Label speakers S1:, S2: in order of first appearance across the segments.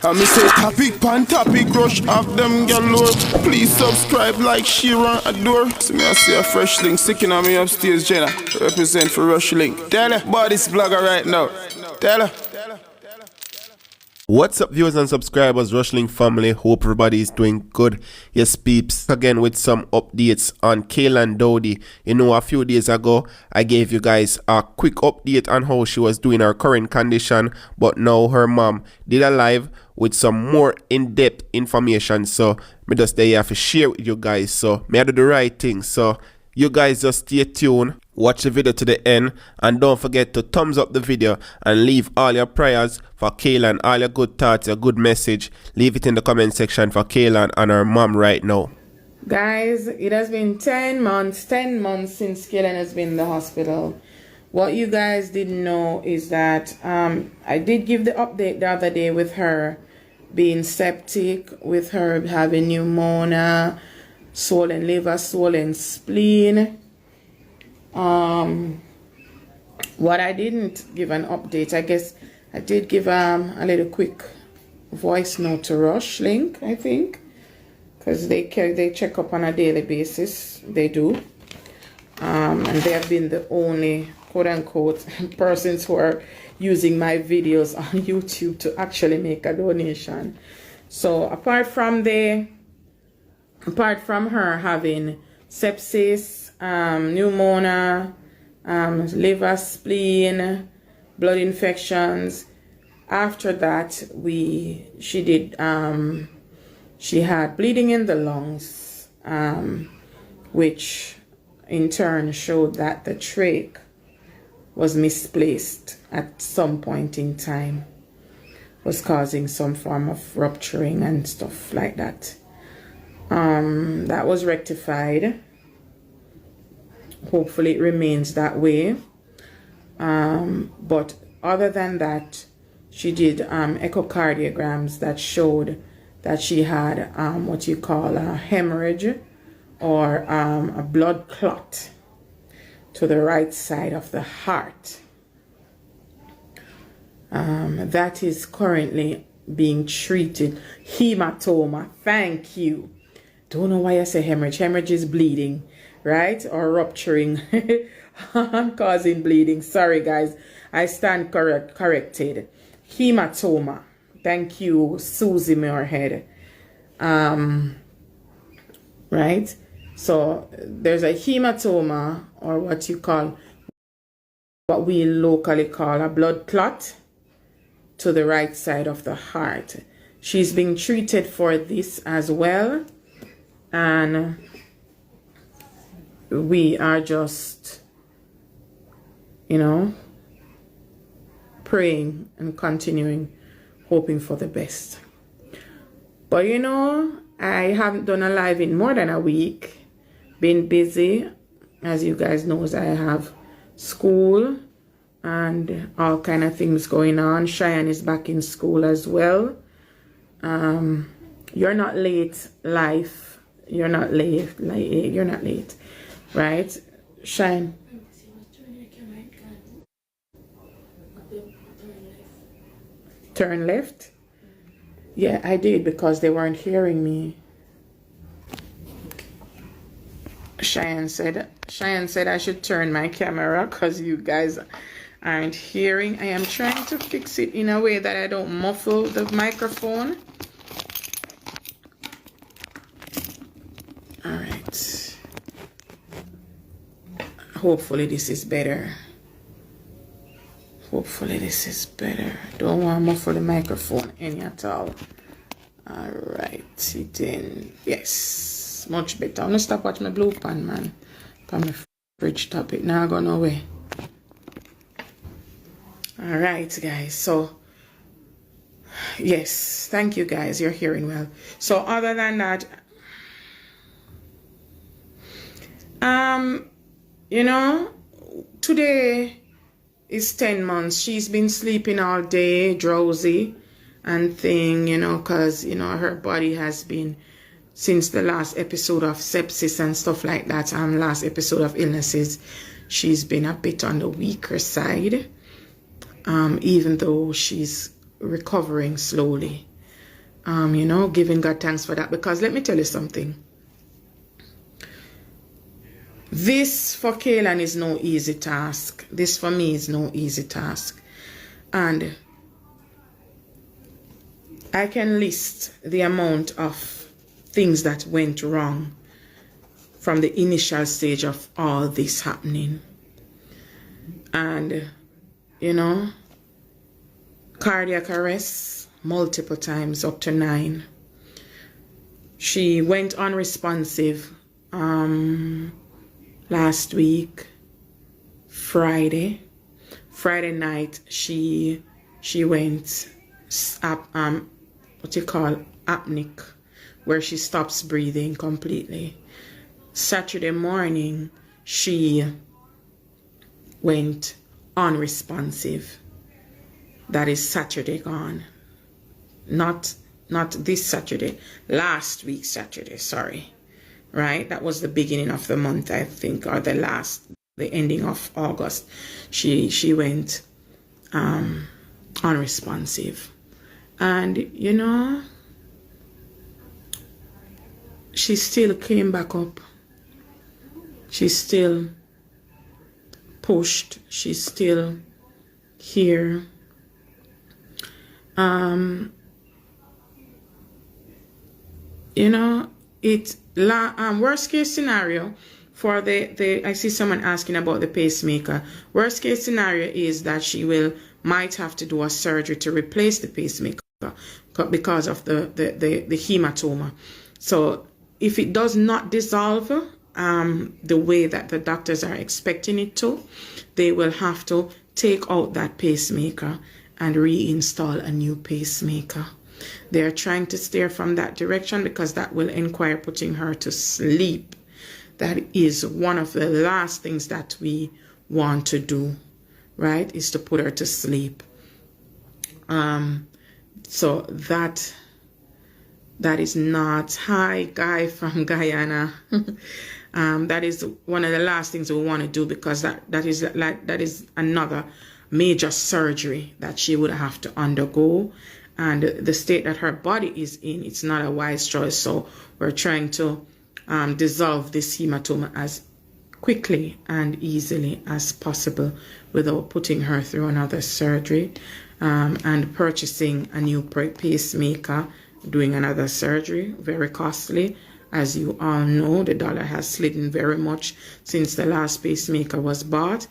S1: And me say topic pan topic rush of them galore. Please subscribe, like, share and adore. So me I see a fresh link sticking on me upstairs, Jenna. Represent for Rush Link. Tell her, body's blogger right now. Tell her.
S2: What's up, viewers and subscribers, Rushlink family? Hope everybody is doing good. Yes, peeps, again with some updates on Kaylan Dowdie. You know, a few days ago I gave you guys a quick update on how she was doing her current condition, but now her mom did a live with some more in-depth information, so me just there have to share with you guys. So me I do the right thing, so you guys just stay tuned, watch the video to the end, and don't forget to thumbs up the video and leave all your prayers for Kaylan, all your good thoughts, your good message. Leave it in the comment section for Kaylan and her mom right now.
S3: Guys, it has been 10 months since Kaylan has been in the hospital. What you guys didn't know is that I did give the update the other day with her being septic, with her having pneumonia, swollen liver, swollen spleen. What I didn't give an update, I guess I did give a little quick voice note to Rush Link, I think, because they check up on a daily basis. They do, and they have been the only quote-unquote persons who are using my videos on YouTube to actually make a donation. So apart from her having sepsis, pneumonia, liver, spleen, blood infections, after that she had bleeding in the lungs, which in turn showed that the trach was misplaced at some point in time, was causing some form of rupturing and stuff like that. That was rectified. Hopefully it remains that way. But other than that, she did echocardiograms that showed that she had what you call a hemorrhage or a blood clot to the right side of the heart. That is currently being treated. Hematoma, thank you. Don't know why I say hemorrhage. Hemorrhage is bleeding, right? Or rupturing and causing bleeding. Sorry, guys. I stand corrected. Hematoma. Thank you, Susie Moorhead. Right? So there's a hematoma, or what we locally call a blood clot to the right side of the heart. She's being treated for this as well. And we are just, praying and continuing, hoping for the best. But I haven't done a live in more than a week. Been busy. As you guys know, I have school and all kind of things going on. Cheyenne is back in school as well. You're not late, life. You're not late. You're not late, right? Shine. Turn left? Yeah, I did because they weren't hearing me. Cheyenne said I should turn my camera because you guys aren't hearing. I am trying to fix it in a way that I don't muffle the microphone. All right. Hopefully this is better. Hopefully this is better. Don't want to muffle the microphone any at all. All right. Then yes, much better. I'm gonna stop watching my blue pan, man. From the fridge top. It now go nowhere. All right, guys. So yes, thank you, guys. You're hearing well. So other than that. Today is 10 months. She's been sleeping all day, drowsy and thing, because, her body has been, since the last episode of sepsis and stuff like that, last episode of illnesses, she's been a bit on the weaker side, even though she's recovering slowly. giving God thanks for that. Because let me tell you something. This for Kaylan is no easy task. This for me is no easy task. And I can list the amount of things that went wrong from the initial stage of all this happening. And, cardiac arrest multiple times, up to 9. She went unresponsive last week, Friday night. She went apneic, where she stops breathing completely. Saturday morning, she went unresponsive. That is Saturday gone. Not this Saturday, last week Saturday, sorry. Right? That was the beginning of the month, I think, or the ending of August. She went unresponsive. And, she still came back up. She still pushed. She's still here. Worst case scenario for I see someone asking about the pacemaker. Worst case scenario is that she might have to do a surgery to replace the pacemaker because of the hematoma. So if it does not dissolve the way that the doctors are expecting it to, they will have to take out that pacemaker and reinstall a new pacemaker. They are trying to steer from that direction because that will require putting her to sleep. That is one of the last things that we want to do, right? Is to put her to sleep. So that is not. Hi, Guy from Guyana. That is one of the last things we want to do, because that is another major surgery that she would have to undergo. And the state that her body is in, it's not a wise choice. So we're trying to dissolve this hematoma as quickly and easily as possible without putting her through another surgery, and purchasing a new pacemaker, doing another surgery, very costly. As you all know, the dollar has slidden very much since the last pacemaker was bought,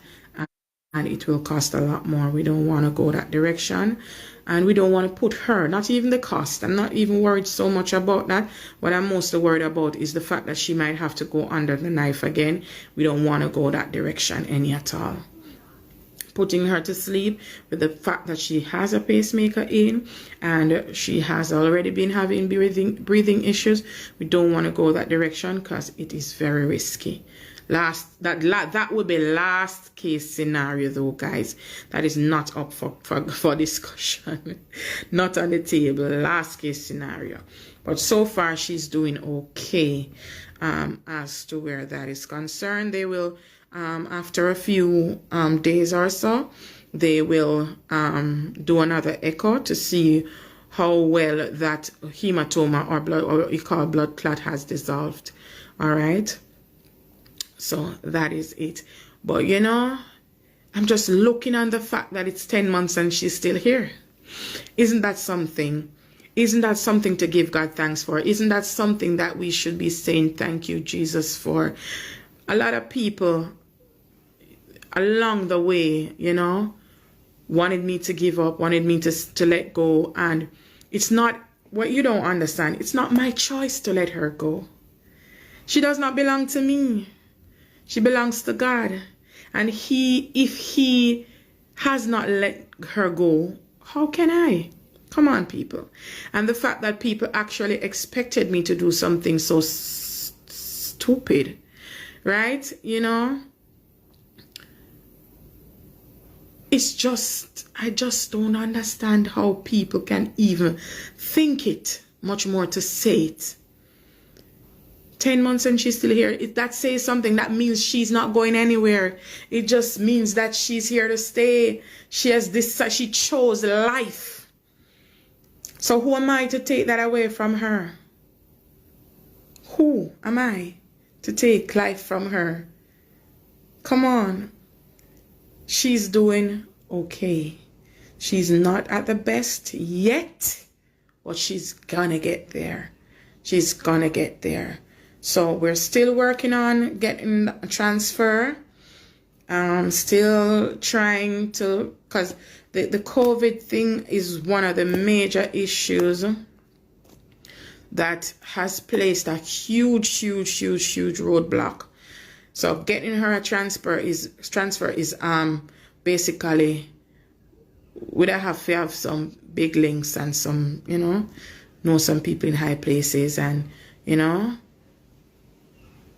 S3: and it will cost a lot more. We don't want to go that direction. And we don't want to put her, not even the cost. I'm not even worried so much about that. What I'm mostly worried about is the fact that she might have to go under the knife again. We don't want to go that direction any at all. Putting her to sleep with the fact that she has a pacemaker in and she has already been having breathing issues. We don't want to go that direction because it is very risky. That would be last case scenario though, guys. That is not up for discussion. Not on the table. Last case scenario. But so far she's doing okay as to where that is concerned. They will after a few days or so, they will do another echo to see how well that hematoma or blood clot has dissolved. All right. So that is it. But I'm just looking on the fact that it's 10 months and she's still here. Isn't that something? Isn't that something to give God thanks for? Isn't that something that we should be saying thank you, Jesus, for? A lot of people along the way, wanted me to give up, wanted me to let go. And it's not, what you don't understand, it's not my choice to let her go. She does not belong to me. She belongs to God. And if he has not let her go, how can I? Come on, people. And the fact that people actually expected me to do something so stupid, right? It's just, I just don't understand how people can even think it, much more to say it. 10 months and she's still here. If that says something, that means she's not going anywhere. It just means that she's here to stay. She chose life. So who am I to take that away from her? Who am I to take life from her? Come on. She's doing okay. She's not at the best yet, but she's gonna get there. She's gonna get there. So we're still working on getting a transfer. Still trying to, because the COVID thing is one of the major issues that has placed a huge roadblock. So getting her a transfer is basically, we'd have to have some big links and some, know some people in high places and,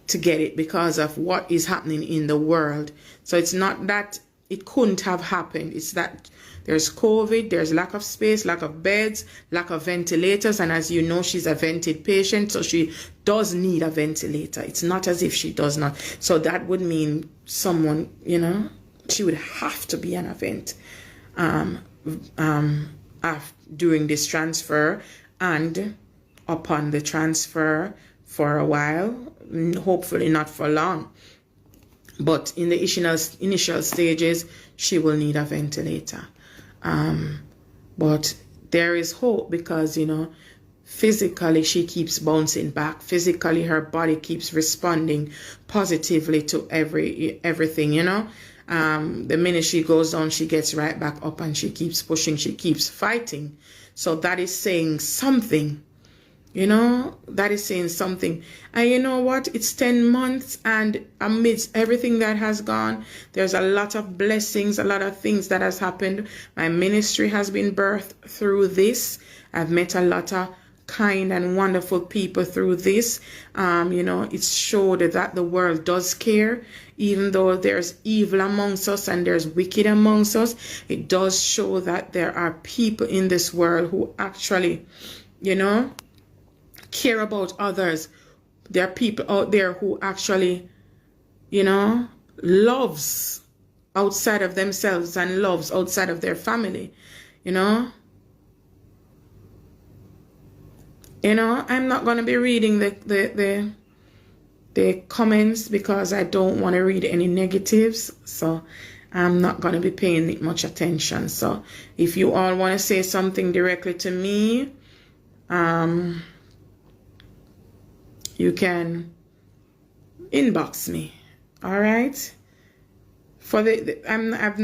S3: to get it because of what is happening in the world. So it's not that it couldn't have happened. It's that there's COVID, there's lack of space, lack of beds, lack of ventilators. And as you know, she's a vented patient, so she does need a ventilator. It's not as if she does not. So that would mean someone, she would have to be on a vent during this transfer and upon the transfer for a while, hopefully not for long. But in the initial stages, she will need a ventilator. But there is hope because, physically she keeps bouncing back. Physically, her body keeps responding positively to everything, The minute she goes down, she gets right back up and she keeps pushing, she keeps fighting. So that is saying something. That is saying something. And you know what? It's 10 months, and amidst everything that has gone, there's a lot of blessings, a lot of things that has happened. My ministry has been birthed through this. I've met a lot of kind and wonderful people through this. It's showed that the world does care. Even though there's evil amongst us and there's wicked amongst us, it does show that there are people in this world who actually, care about others. There are people out there who actually, loves outside of themselves and loves outside of their family, I'm not going to be reading the comments because I don't want to read any negatives. So I'm not going to be paying it much attention. So if you all want to say something directly to me, you can inbox me. All right. I've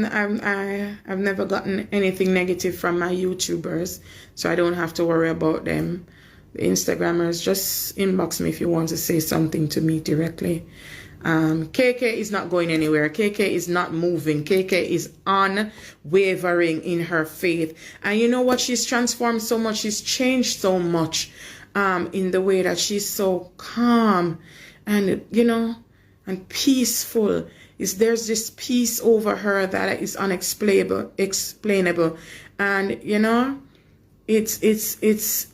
S3: never gotten anything negative from my YouTubers, so I don't have to worry about them. The Instagrammers, just inbox me if you want to say something to me directly. KK is not going anywhere. KK is not moving. KK is unwavering in her faith. And you know what? She's transformed so much. She's changed so much in the way that she's so calm and, and peaceful. There's this peace over her that is unexplainable. And, it's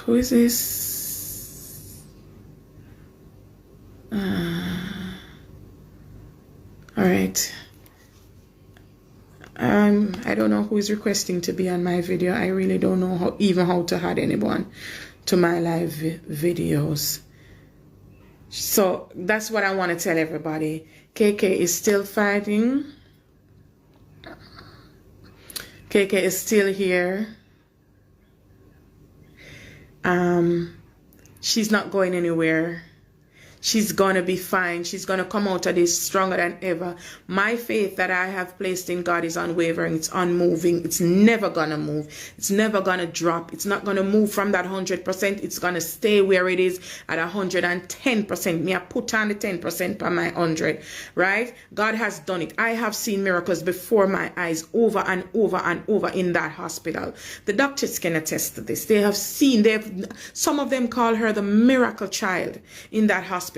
S3: who is this? All right. I don't know who is requesting to be on my video. I really don't know how to add anyone to my live videos. So that's what I want to tell everybody. KK is still fighting. KK is still here. She's not going anywhere. She's gonna be fine. She's gonna come out of this stronger than ever. My faith that I have placed in God is unwavering. It's unmoving. It's never gonna move. It's never gonna drop. It's not gonna move from that 100%. It's gonna stay where it is at 110%. Me, I put on the 10% on my 100. Right? God has done it. I have seen miracles before my eyes over and over and over in that hospital. The doctors can attest to this. They have seen. Some of them call her the miracle child in that hospital.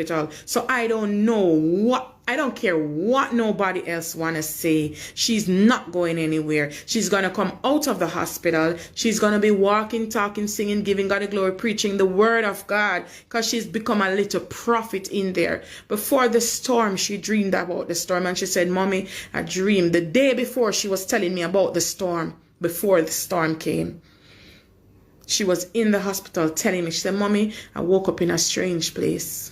S3: So I don't know what I don't care what nobody else want to say. She's not going anywhere. She's going to come out of the hospital. She's going to be walking, talking, singing, giving God the glory, preaching the word of God, because she's become a little prophet in there. Before the storm, she dreamed about the storm, and she said, Mommy, I dreamed. The day before, she was telling me about the storm, before the storm came. She was in the hospital telling me, she said, Mommy, I woke up in a strange place.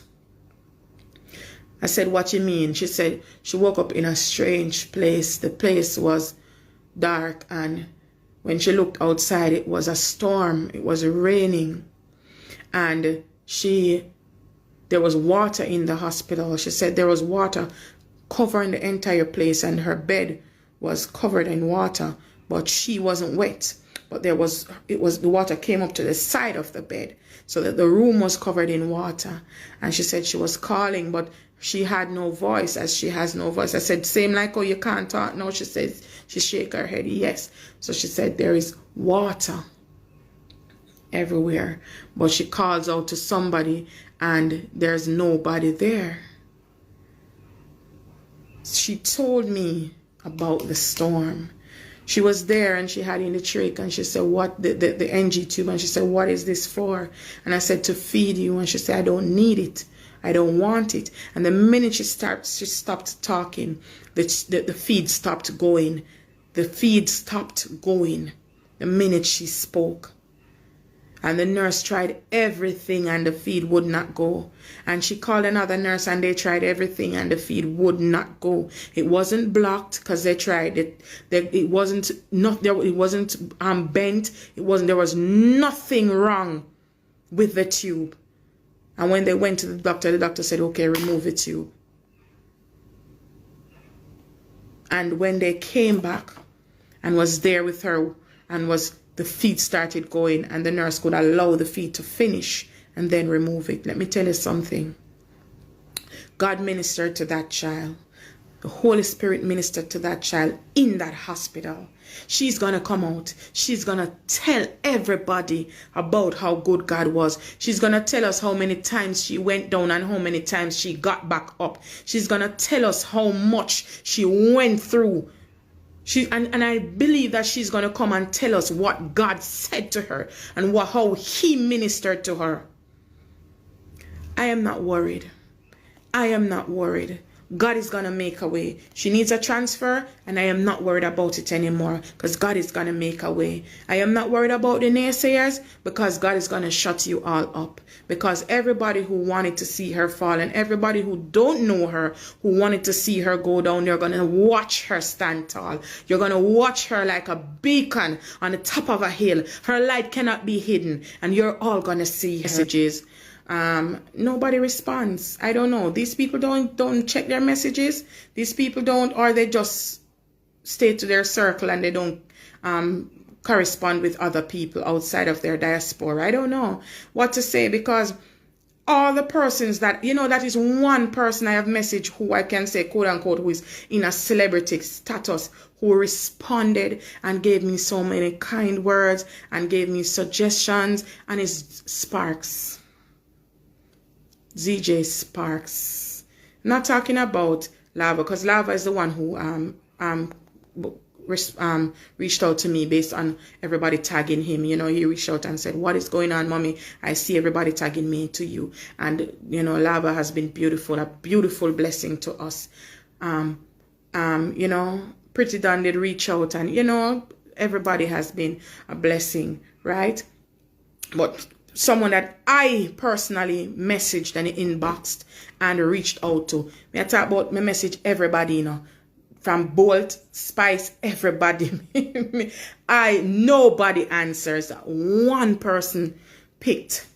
S3: I said, what you mean? She said she woke up in a there place. The place was dark, and when she looked outside, it was a storm. It was raining, and there was water in the hospital. She said there was water covering the entire place, and her bed was covered in water, but she wasn't wet. But the water came up to the side of the bed, so that the room was covered in water. And she said she was calling, but she had no voice, as she has no voice. I said, same like, oh, you can't talk. No, she says, she shake her head, yes. So she said, there is water everywhere. But she calls out to somebody, and there's nobody there. She told me about the storm. She was there, and she had in the trach, and she said, what, the NG tube, and she said, what is this for? And I said, to feed you. And she said, I don't need it. I don't want it. And the minute she stopped talking, the feed stopped going. The feed stopped going the minute she spoke. And the nurse tried everything, and the feed would not go. And she called another nurse, and they tried everything, and the feed would not go. It wasn't blocked because they tried it. It wasn't bent. There was nothing wrong with the tube. And when they went to the doctor said, okay, remove the tube. And when they came back and was there with her, and the feed started going, and the nurse could allow the feed to finish and then remove it. Let me tell you something. God ministered to that child. The Holy Spirit ministered to that child in that hospital. She's going to come out. She's going to tell everybody about how good God was. She's going to tell us how many times she went down and how many times she got back up. She's going to tell us how much she went through. And I believe that she's going to come and tell us what God said to her and how he ministered to her. I am not worried. I am not worried. God is going to make a way. She needs a transfer, and I am not worried about it anymore, because God is going to make a way. I am not worried about the naysayers, because God is going to shut you all up. Because everybody who wanted to see her fall, and everybody who don't know her, who wanted to see her go down, they're going to watch her stand tall. You're going to watch her like a beacon on the top of a hill. Her light cannot be hidden, and you're all going to see messages. Nobody responds. I don't know. These people don't check their messages. These people don't, or they just stay to their circle and they don't correspond with other people outside of their diaspora. I don't know what to say, because all the persons that, that is one person I have messaged who I can say, quote unquote, who is in a celebrity status, who responded and gave me so many kind words and gave me suggestions, and it's Sparks. ZJ Sparks. I'm not talking about Lava, because Lava is the one who reached out to me based on everybody tagging him. He reached out and said, what is going on, Mommy? I see everybody tagging me to you. And Lava has been beautiful, a beautiful blessing to us. Pretty Don did reach out, and everybody has been a blessing, right? But someone that I personally messaged and inboxed and reached out to. I talk about my message everybody, from Bolt, Spice, everybody. Nobody answers. One person picked.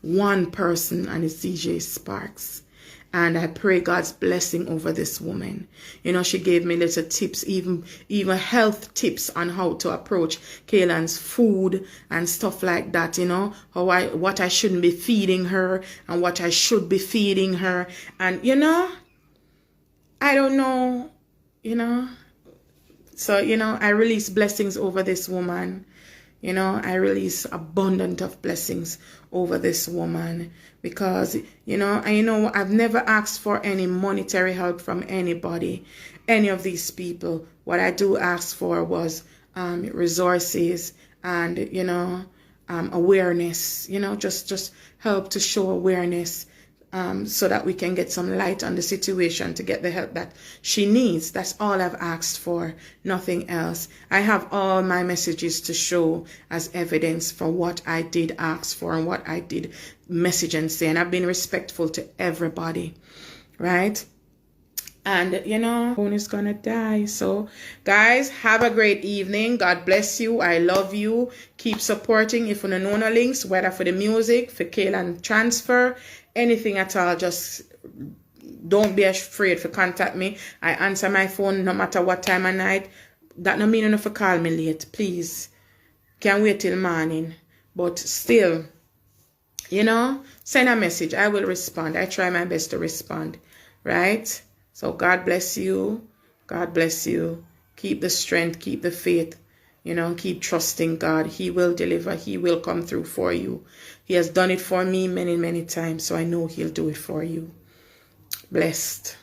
S3: One person, and it's DJ Sparks. And I pray God's blessing over this woman. She gave me little tips, even health tips on how to approach Kaylan's food and stuff like that, what I shouldn't be feeding her and what I should be feeding her. And, I don't know, So, I release blessings over this woman. You know, I release abundant of blessings over this woman because, I've never asked for any monetary help from anybody, any of these people. What I do ask for was resources and, awareness, just help to show awareness so that we can get some light on the situation to get the help that she needs. That's all I've asked for, nothing else. I have all my messages to show as evidence for what I did ask for and what I did message and say. And I've been respectful to everybody, right? And, phone is gonna die. So, guys, have a great evening. God bless you. I love you. Keep supporting. If you don't know no links, whether for the music, for Kaylan transfer, anything at all, just don't be afraid to contact me. I answer my phone no matter what time of night. That no mean enough to call me late, please. Can't wait till morning. But still, send a message. I will respond. I try my best to respond, right? So God bless you. God bless you. Keep the strength, keep the faith, keep trusting God. He will deliver. He will come through for you. He has done it for me many, many times, so I know he'll do it for you. Blessed.